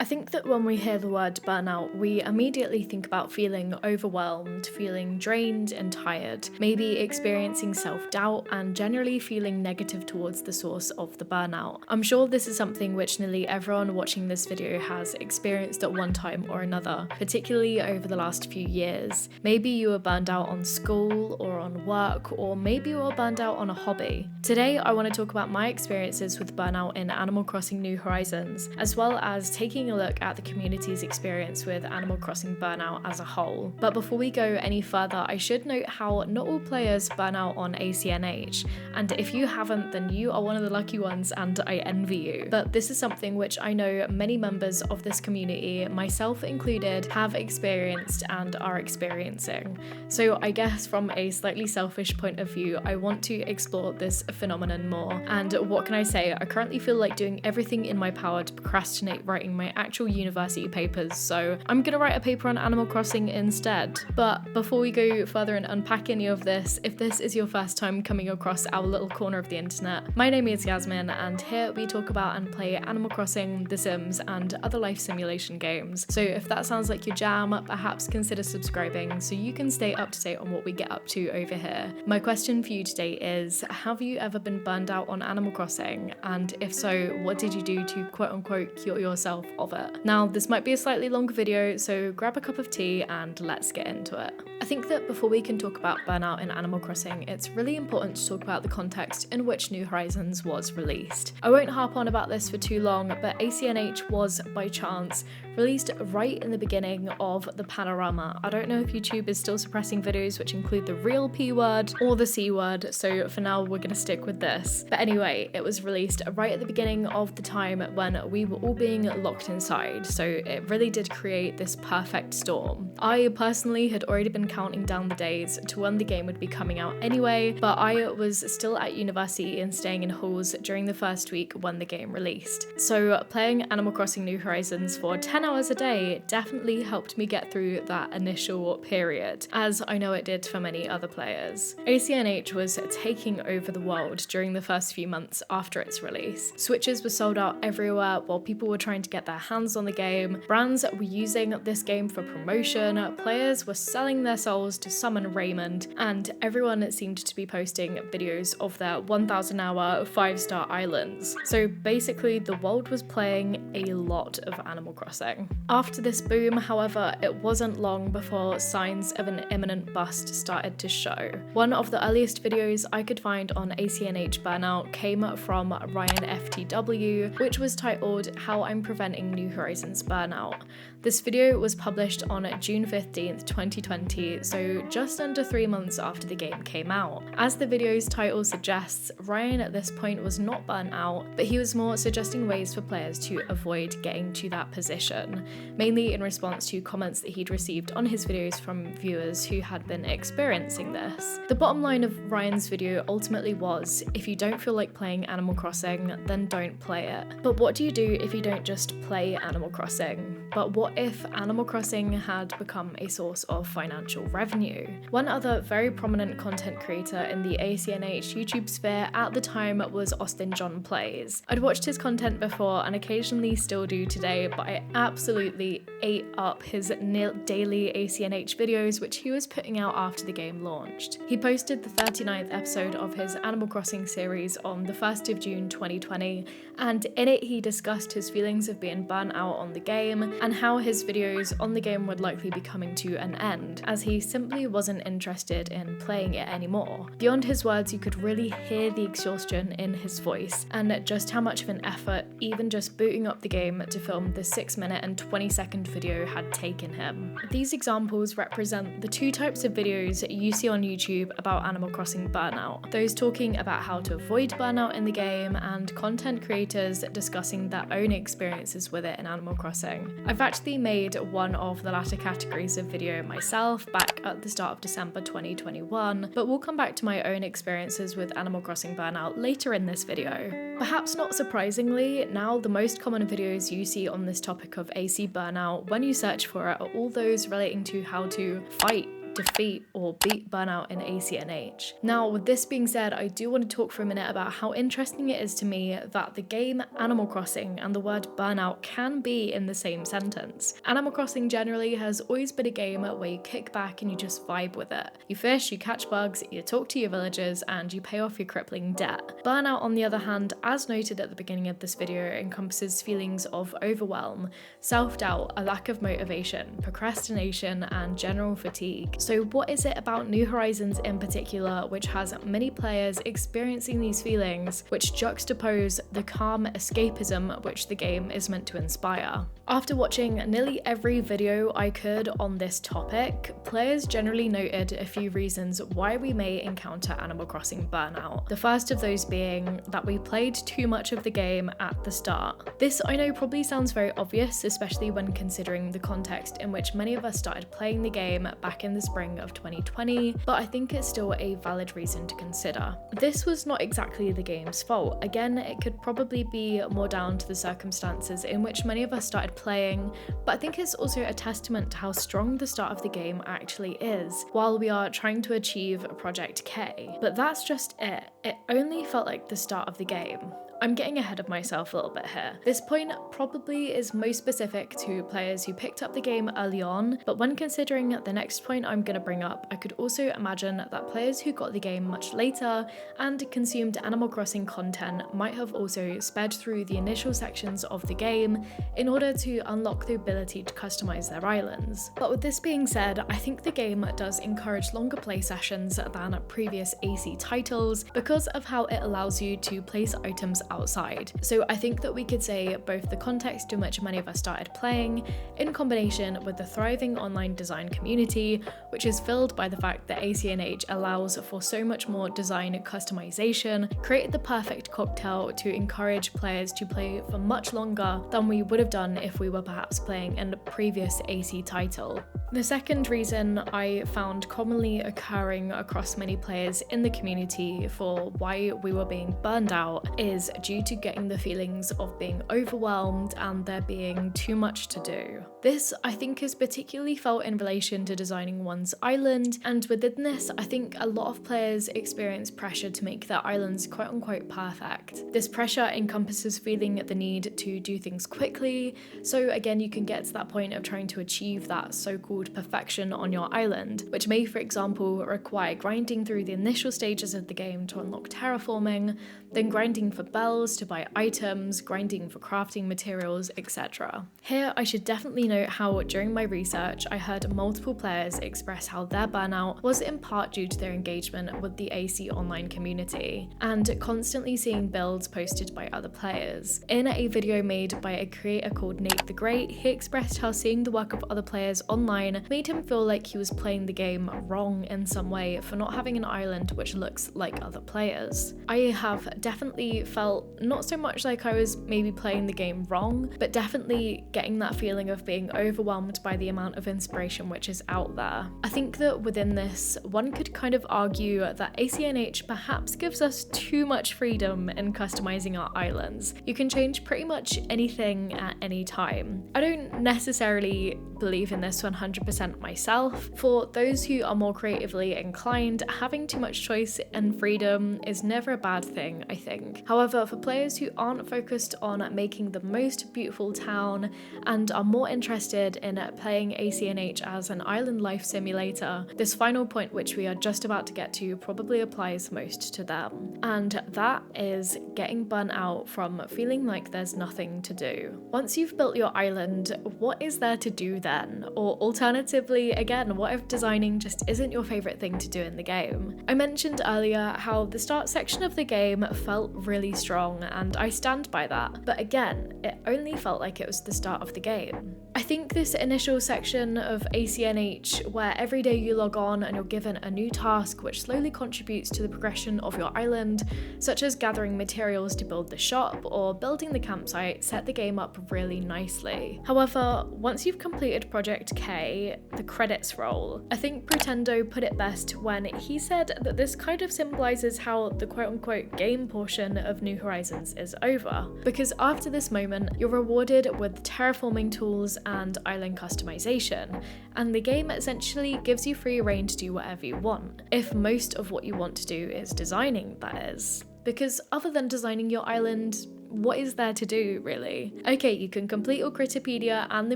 think that when we hear the word burnout, we immediately think about feeling overwhelmed, feeling drained and tired, maybe experiencing self-doubt and generally feeling negative towards the source of the burnout. I'm sure this is something which nearly everyone watching this video has experienced at one time or another, particularly over the last few years. Maybe you were burned out on school or on work, or maybe you were burned out on a hobby. Today I want to talk about my experiences with burnout in Animal Crossing New Horizons, as well as taking a look at the community's experience with Animal Crossing burnout as a whole. But before we go any further, I should note how not all players burn out on ACNH, and if you haven't, then you are one of the lucky ones and I envy you. But this is something which I know many members of this community, myself included, have experienced and are experiencing. So I guess from a slightly selfish point of view, I want to explore this phenomenon more. And what can I say? I currently feel like doing everything in my power to procrastinate writing my actual university papers, so I'm gonna write a paper on Animal Crossing instead. But before we go further and unpack any of this, if this is your first time coming across our little corner of the internet, my name is Yasmin, and here we talk about and play Animal Crossing, The Sims, and other life simulation games. So if that sounds like your jam, perhaps consider subscribing so you can stay up to date on what we get up to over here. My question for you today is, have you ever been burned out on Animal Crossing? And if so, what did you do to quote-unquote cure yourself of it? Now, this might be a slightly longer video, so grab a cup of tea and let's get into it. I think that before we can talk about burnout in Animal Crossing, it's really important to talk about the context in which New Horizons was released. I won't harp on about this for too long, but ACNH was, by chance, released right in the beginning of the panorama. I don't know if YouTube is still suppressing videos which include the real P word or the C word, so for now we're gonna stick with this. But anyway, it was released right at the beginning of the time when we were all being locked inside, so it really did create this perfect storm. I personally had already been counting down the days to when the game would be coming out anyway, but I was still at university and staying in halls during the first week when the game released. So playing Animal Crossing New Horizons for 10 hours a day definitely helped me get through that initial period, as I know it did for many other players. ACNH was taking over the world during the first few months after its release. Switches were sold out everywhere while people were trying to get their hands on the game, brands were using this game for promotion, players were selling their souls to summon Raymond, and everyone seemed to be posting videos of their 1,000-hour 5-star islands. So basically the world was playing a lot of Animal Crossing. After this boom, however, it wasn't long before signs of an imminent bust started to show. One of the earliest videos I could find on ACNH burnout came from Ryan FTW, which was titled How I'm Preventing New Horizons Burnout. This video was published on June 15th, 2020, so just under 3 months after the game came out. As the video's title suggests, Ryan at this point was not burnt out, but he was more suggesting ways for players to avoid getting to that position, mainly in response to comments that he'd received on his videos from viewers who had been experiencing this. The bottom line of Ryan's video ultimately was, if you don't feel like playing Animal Crossing, then don't play it. But what do you do if you don't just play Animal Crossing? But what if Animal Crossing had become a source of financial revenue? One other very prominent content creator in the ACNH YouTube sphere at the time was Austin John Plays. I'd watched his content before and occasionally still do today, but I absolutely ate up his daily ACNH videos which he was putting out after the game launched. He posted the 39th episode of his Animal Crossing series on the 1st of June 2020, and in it he discussed his feelings of being burnt out on the game and how his videos on the game would likely be coming to an end, as he simply wasn't interested in playing it anymore. Beyond his words, you could really hear the exhaustion in his voice, and just how much of an effort even just booting up the game to film the 6-minute and 20-second video had taken him. These examples represent the two types of videos you see on YouTube about Animal Crossing burnout: those talking about how to avoid burnout in the game, and content creators discussing their own experiences with it in Animal Crossing. I've actually made one of the latter categories of video myself back at the start of December 2021, but we'll come back to my own experiences with Animal Crossing burnout later in this video. Perhaps not surprisingly, now the most common videos you see on this topic of AC burnout when you search for it are all those relating to how to fight defeat or beat Burnout in ACNH. Now, with this being said, I do want to talk for a minute about how interesting it is to me that the game Animal Crossing and the word burnout can be in the same sentence. Animal Crossing generally has always been a game where you kick back and you just vibe with it. You fish, you catch bugs, you talk to your villagers, and you pay off your crippling debt. Burnout, on the other hand, as noted at the beginning of this video, encompasses feelings of overwhelm, self-doubt, a lack of motivation, procrastination, and general fatigue. So what is it about New Horizons in particular which has many players experiencing these feelings, which juxtapose the calm escapism which the game is meant to inspire? After watching nearly every video I could on this topic, players generally noted a few reasons why we may encounter Animal Crossing burnout. The first of those being that we played too much of the game at the start. This I know probably sounds very obvious, especially when considering the context in which many of us started playing the game back in the spring of 2020, but I think it's still a valid reason to consider. This was not exactly the game's fault. Again, it could probably be more down to the circumstances in which many of us started playing, but I think it's also a testament to how strong the start of the game actually is, while we are trying to achieve Project K. But that's just it. It only felt like the start of the game. I'm getting ahead of myself a little bit here. This point probably is most specific to players who picked up the game early on, but when considering the next point I'm going to bring up, I could also imagine that players who got the game much later and consumed Animal Crossing content might have also sped through the initial sections of the game in order to unlock the ability to customize their islands. But with this being said, I think the game does encourage longer play sessions than previous AC titles because of how it allows you to place items outside. So I think that we could say both the context in which many of us started playing, in combination with the thriving online design community, which is filled by the fact that ACNH allows for so much more design customization, created the perfect cocktail to encourage players to play for much longer than we would have done if we were perhaps playing in a previous AC title. The second reason I found commonly occurring across many players in the community for why we were being burned out is due to getting the feelings of being overwhelmed and there being too much to do. This, I think, is particularly felt in relation to designing one's island, and within this, I think a lot of players experience pressure to make their islands quote-unquote perfect. This pressure encompasses feeling the need to do things quickly, so again, you can get to that point of trying to achieve that so-called perfection on your island, which may, for example, require grinding through the initial stages of the game to unlock terraforming, then grinding for bells to buy items, grinding for crafting materials, etc. Here, I should definitely note how during my research, I heard multiple players express how their burnout was in part due to their engagement with the AC online community, and constantly seeing builds posted by other players. In a video made by a creator called Nate the Great, he expressed how seeing the work of other players online made him feel like he was playing the game wrong in some way for not having an island which looks like other players. I have definitely felt not so much like I was maybe playing the game wrong, but definitely getting that feeling of being overwhelmed by the amount of inspiration which is out there. I think that within this, one could kind of argue that ACNH perhaps gives us too much freedom in customizing our islands. You can change pretty much anything at any time. I don't necessarily believe in this 100% myself. For those who are more creatively inclined, having too much choice and freedom is never a bad thing, I think. However, for players who aren't focused on making the most beautiful town and are more interested in playing ACNH as an island life simulator, this final point which we are just about to get to probably applies most to them. And that is getting burnt out from feeling like there's nothing to do. Once you've built your island, what is there to do then? Or alternatively, again, what if designing just isn't your favorite thing to do in the game? I mentioned earlier how the start section of the game felt really strong, and I stand by that, but again, it only felt like it was the start of the game. I think this initial section of ACNH, where every day you log on and you're given a new task which slowly contributes to the progression of your island, such as gathering materials to build the shop or building the campsite, set the game up really nicely. However, once you've completed Project K, the credits roll. I think Pretendo put it best when he said that this kind of symbolizes how the quote-unquote game portion of New New Horizons is over, because after this moment, you're rewarded with terraforming tools and island customization, and the game essentially gives you free rein to do whatever you want, if most of what you want to do is designing, that is. Because other than designing your island, what is there to do, really? Okay, you can complete your Critterpedia and the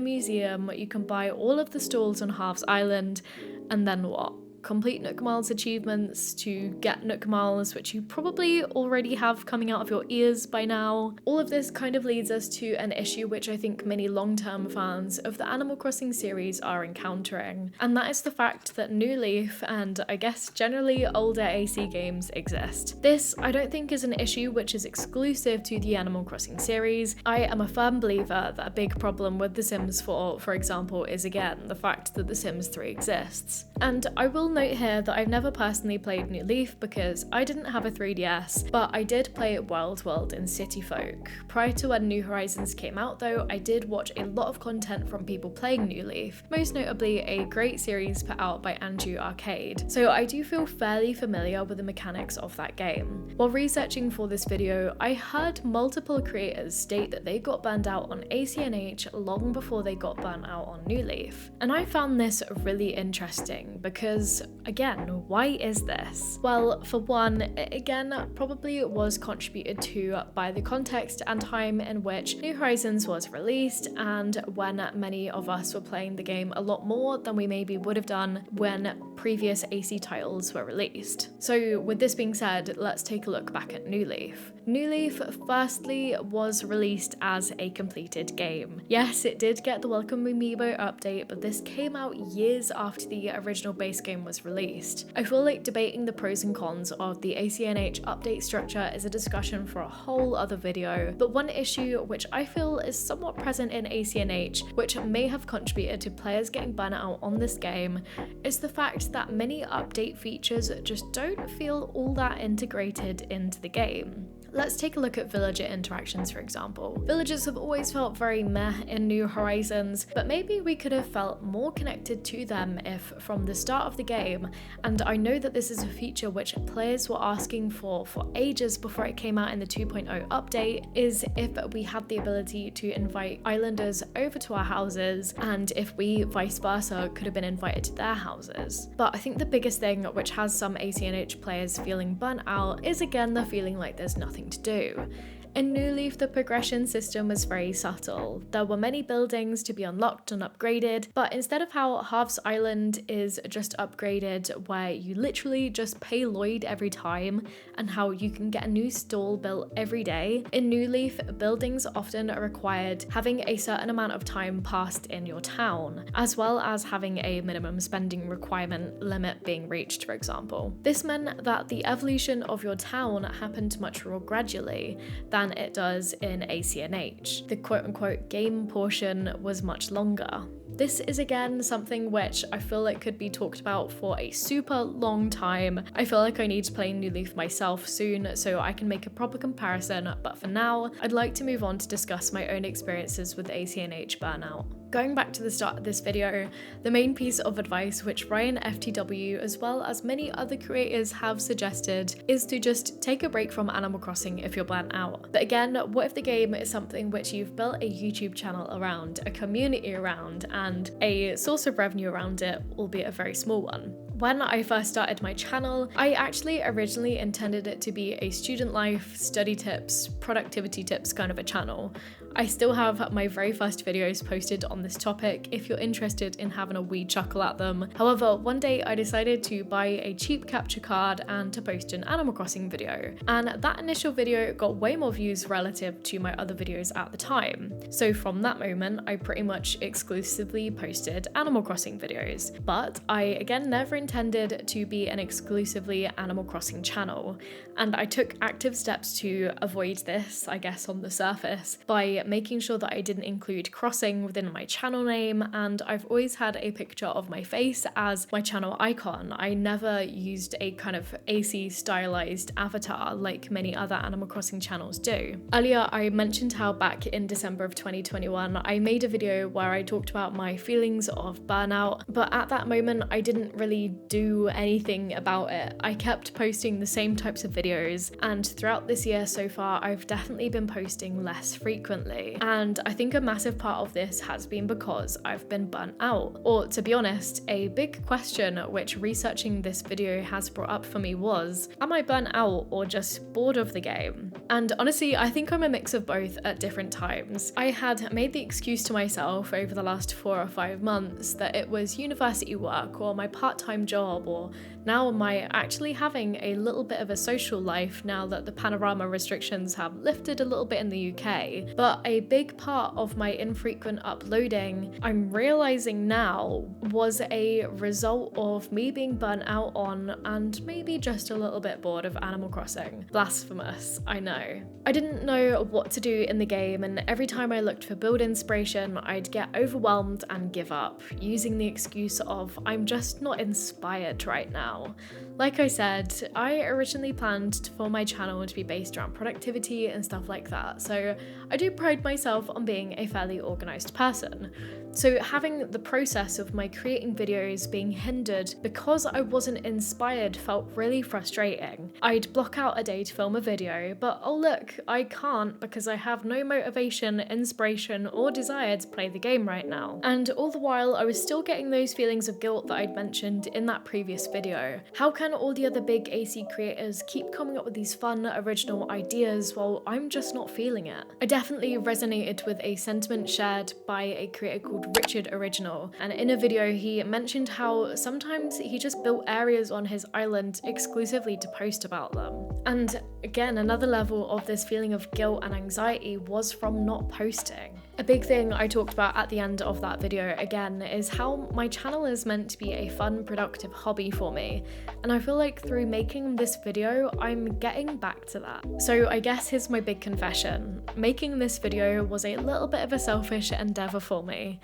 museum, you can buy all of the stalls on Half's Island, and then what? Complete Nook Miles achievements to get Nook Miles, which you probably already have coming out of your ears by now. All of this kind of leads us to an issue which I think many long-term fans of the Animal Crossing series are encountering, and that is the fact that New Leaf and I guess generally older AC games exist. This I don't think is an issue which is exclusive to the Animal Crossing series. I am a firm believer that a big problem with The Sims 4, for example, is again the fact that The Sims 3 exists. And I will note here that I've never personally played New Leaf because I didn't have a 3DS, but I did play Wild World and City Folk. Prior to when New Horizons came out though, I did watch a lot of content from people playing New Leaf, most notably a great series put out by Andrew Arcade, so I do feel fairly familiar with the mechanics of that game. While researching for this video, I heard multiple creators state that they got burned out on ACNH long before they got burnt out on New Leaf, and I found this really interesting because again, why is this? Well, for one, again, probably was contributed to by the context and time in which New Horizons was released and when many of us were playing the game a lot more than we maybe would have done when previous AC titles were released. So with this being said, let's take a look back at New Leaf. New Leaf firstly was released as a completed game. Yes, it did get the Welcome Amiibo update, but this came out years after the original base game was released. I feel like debating the pros and cons of the ACNH update structure is a discussion for a whole other video, but one issue which I feel is somewhat present in ACNH, which may have contributed to players getting burnt out on this game, is the fact that many update features just don't feel all that integrated into the game. Let's take a look at villager interactions, for example. Villagers have always felt very meh in New Horizons, but maybe we could have felt more connected to them if from the start of the game, and I know that this is a feature which players were asking for ages before it came out in the 2.0 update, is if we had the ability to invite islanders over to our houses, and if we, vice versa, could have been invited to their houses. But I think the biggest thing which has some ACNH players feeling burnt out is again the feeling like there's nothing to do. In New Leaf, the progression system was very subtle. There were many buildings to be unlocked and upgraded, but instead of how Half's Island is just upgraded where you literally just pay Lloyd every time and how you can get a new stall built every day, in New Leaf, buildings often required having a certain amount of time passed in your town, as well as having a minimum spending requirement limit being reached, for example. This meant that the evolution of your town happened much more gradually than it does in ACNH. The quote-unquote game portion was much longer. This is again something which I feel like could be talked about for a super long time. I feel like I need to play New Leaf myself soon so I can make a proper comparison, but for now, I'd like to move on to discuss my own experiences with ACNH Burnout. Going back to the start of this video, the main piece of advice which Ryan FTW as well as many other creators have suggested is to just take a break from Animal Crossing if you're burnt out. But again, what if the game is something which you've built a YouTube channel around, a community around, and a source of revenue around it, albeit a very small one? When I first started my channel, I actually originally intended it to be a student life, study tips, productivity tips kind of a channel. I still have my very first videos posted on this topic if you're interested in having a wee chuckle at them. However, one day I decided to buy a cheap capture card and to post an Animal Crossing video. And that initial video got way more views relative to my other videos at the time. So from that moment, I pretty much exclusively posted Animal Crossing videos. But I again never intended to be an exclusively Animal Crossing channel. And I took active steps to avoid this, I guess on the surface, by making sure that I didn't include crossing within my channel name, and I've always had a picture of my face as my channel icon. I never used a kind of AC stylized avatar like many other Animal Crossing channels do. Earlier I mentioned how back in December of 2021 I made a video where I talked about my feelings of burnout, but at that moment I didn't really do anything about it. I kept posting the same types of videos, and throughout this year so far, I've definitely been posting less frequently. And I think a massive part of this has been because I've been burnt out. Or to be honest, a big question which researching this video has brought up for me was, am I burnt out or just bored of the game? And honestly, I think I'm a mix of both at different times. I had made the excuse to myself over the last 4 or 5 months that it was university work or my part-time job, or now my actually having a little bit of a social life now that the panorama restrictions have lifted a little bit in the UK. But a big part of my infrequent uploading, I'm realizing now, was a result of me being burnt out on and maybe just a little bit bored of Animal Crossing. Blasphemous, I know. I didn't know what to do in the game, and every time I looked for build inspiration, I'd get overwhelmed and give up, using the excuse of I'm just not inspired right now. Like I said, I originally planned for my channel to be based around productivity and stuff like that, so I do pride myself on being a fairly organised person. So having the process of my creating videos being hindered because I wasn't inspired felt really frustrating. I'd block out a day to film a video, but oh look, I can't because I have no motivation, inspiration, or desire to play the game right now. And all the while, I was still getting those feelings of guilt that I'd mentioned in that previous video. How can all the other big AC creators keep coming up with these fun, original ideas while I'm just not feeling it? I definitely resonated with a sentiment shared by a creator called Richard Original, and in a video he mentioned how sometimes he just built areas on his island exclusively to post about them. And again, another level of this feeling of guilt and anxiety was from not posting. A big thing I talked about at the end of that video again is how my channel is meant to be a fun, productive hobby for me, and I feel like through making this video I'm getting back to that. So I guess here's my big confession. Making this video was a little bit of a selfish endeavour for me.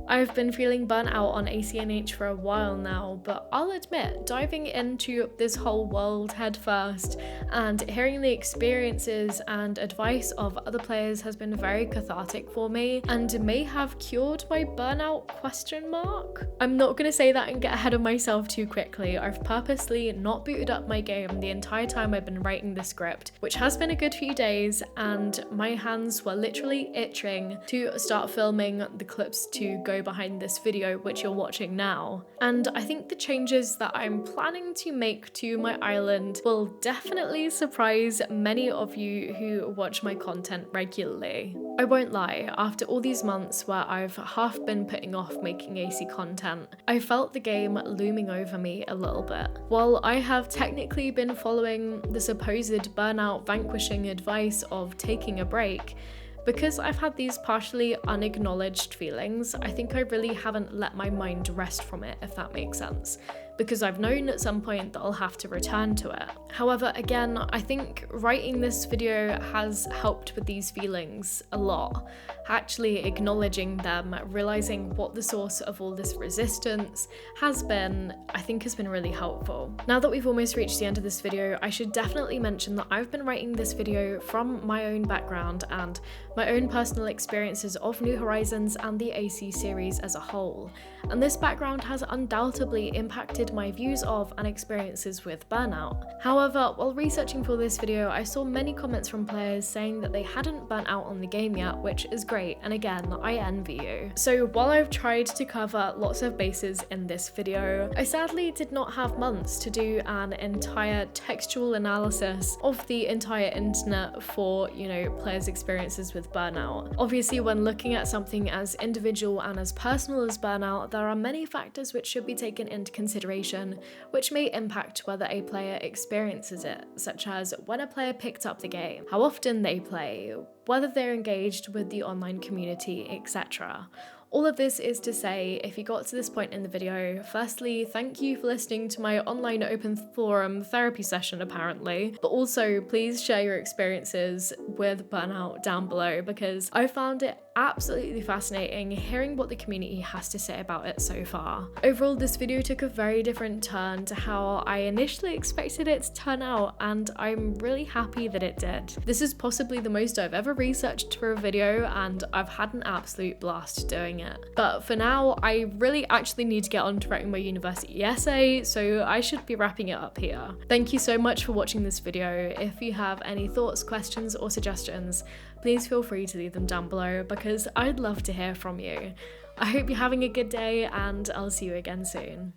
I've been feeling burnt out on ACNH for a while now, but I'll admit, diving into this whole world headfirst and hearing the experiences and advice of other players has been very cathartic for me and may have cured my burnout ? I'm not going to say that and get ahead of myself too quickly. I've purposely not booted up my game the entire time I've been writing the script, which has been a good few days, and my hands were literally itching to start filming the clips to go behind this video which you're watching now. And I think the changes that I'm planning to make to my island will definitely surprise many of you who watch my content regularly. I won't lie, after all these months where I've half been putting off making AC content, I felt the game looming over me a little bit. While I have technically been following the supposed burnout vanquishing advice of taking a break, because I've had these partially unacknowledged feelings, I think I really haven't let my mind rest from it, if that makes sense, because I've known at some point that I'll have to return to it. However, again, I think writing this video has helped with these feelings a lot. Actually acknowledging them, realizing what the source of all this resistance has been, I think has been really helpful. Now that we've almost reached the end of this video, I should definitely mention that I've been writing this video from my own background and my own personal experiences of New Horizons and the AC series as a whole. And this background has undoubtedly impacted my views of and experiences with Burnout. However, while researching for this video, I saw many comments from players saying that they hadn't burnt out on the game yet, which is great, and again, I envy you. So while I've tried to cover lots of bases in this video, I sadly did not have months to do an entire textual analysis of the entire internet for, players' experiences with Burnout. Obviously, when looking at something as individual and as personal as Burnout, there are many factors which should be taken into consideration, which may impact whether a player experiences it, such as when a player picked up the game, how often they play, whether they're engaged with the online community, etc. All of this is to say, if you got to this point in the video, firstly, thank you for listening to my online open forum therapy session apparently, but also please share your experiences with Burnout down below because I found it absolutely fascinating hearing what the community has to say about it so far. Overall, this video took a very different turn to how I initially expected it to turn out, and I'm really happy that it did. This is possibly the most I've ever researched for a video, and I've had an absolute blast doing it. it. But for now, I really actually need to get on to writing my university essay, so I should be wrapping it up here. Thank you so much for watching this video. If you have any thoughts, questions, or suggestions, please feel free to leave them down below because I'd love to hear from you. I hope you're having a good day, and I'll see you again soon.